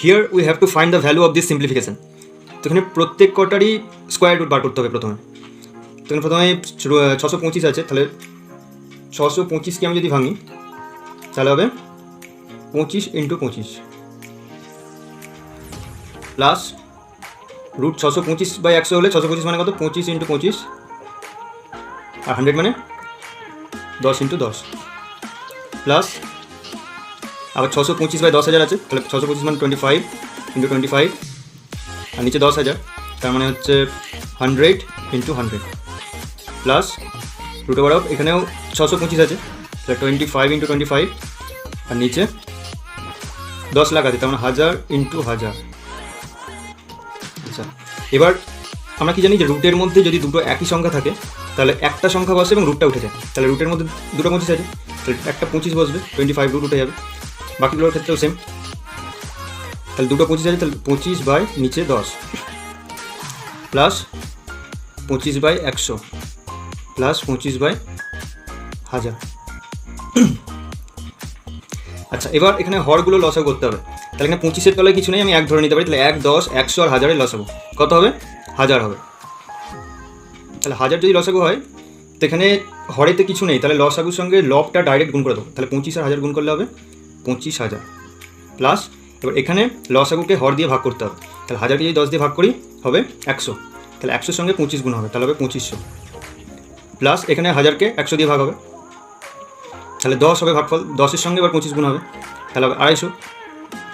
Here we have to find the value of this simplification. তো এখানে প্রত্যেক কটারই square root বার করতে হবে প্রথমে। তো এখানে প্রথমে 625 আছে, তাহলে 625কে আমি যদি ভাঙি তাহলে হবে 25 × 25 প্লাস রুট 625/100 হলে 625 মানে কত, 25 × 25 আর 100 মানে 10 × 10 প্লাস আবার 625/10,000 আছে, তাহলে 625 মানে 25 × 25 আর নিচে 10,000, তার মানে হচ্ছে 100 × 100 প্লাস রুট ওভার অফ এখানেও 625 আছে, তাহলে 25 × 25 আর নিচে 10 লাখ আছে, তার মানে 1000 × 1000। আচ্ছা, এবার আমরা কি জানি যে রুটের মধ্যে যদি দুটো একই সংখ্যা থাকে তাহলে একটা সংখ্যা বসে এবং রুটটা উঠে যায়। তাহলে রুটের মধ্যে দুটো 25 আছে, তাহলে একটা 25 বসবে, 25 রুট উঠে যাবে। বাকিগুলোর ক্ষেত্রেও সেম, তাহলে দুটো 25 আছে, তাহলে 25 নিচে 10 প্লাস 25/100 প্লাস 25/1000। আচ্ছা, এবার এখানে হরগুলো লসাগু করতে হবে। তাহলে এখানে 25-এর তলায় কিছু নেই, আমি 1 ধরে নিতে পারি, তাহলে 1, 10, 100 আর 1000-এর লসাগু কত হবে, 1000 হবে। তাহলে 1000 যদি লসাগু হয় তো এখানে হরেতে কিছু নেই, তাহলে লসাগুর সঙ্গে লবটা ডাইরেক্ট গুণ করে দেবো, তাহলে 25 আর 1000 গুণ করলে হবে 25,000 প্লাস এবার এখানে লসাগুকে হর দিয়ে ভাগ করতে হবে, তাহলে 1000কে যদি 10 দিয়ে ভাগ করি হবে 100, তাহলে 100-র সঙ্গে 25 গুণ হবে, তাহলে হবে 2500 প্লাস এখানে 1000কে 100 দিয়ে ভাগ হবে, তাহলে 10 হবে ভাগফল, 10-এর সঙ্গে এবার 25 গুণ হবে, তাহলে হবে 250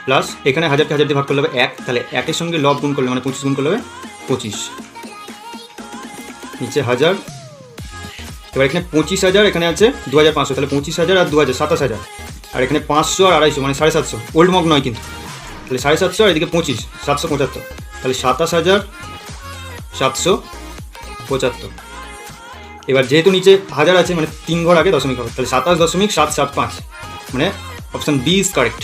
প্লাস এখানে 1000কে 1000 দিয়ে ভাগ করলে হবে 1, তাহলে 1-এর সঙ্গে লব গুণ করলে মানে 25 গুণ করলে হবে 25 নিচে 1000। এবার এখানে 25,000, এখানে আছে 2500, তাহলে 25,000 আর 2000 27,000 আর এখানে 500 আর 250 মানে 750, ওল্ড মগ নয় কিন্তু, তাহলে 750 আর এদিকে 25 775, তাহলে 27,775। এবার যেহেতু নিচে 1000 আছে মানে 3 ঘর আগে দশমিক হবে, তাহলে 27.775 মানে অপশান বি ইজ কারেক্ট।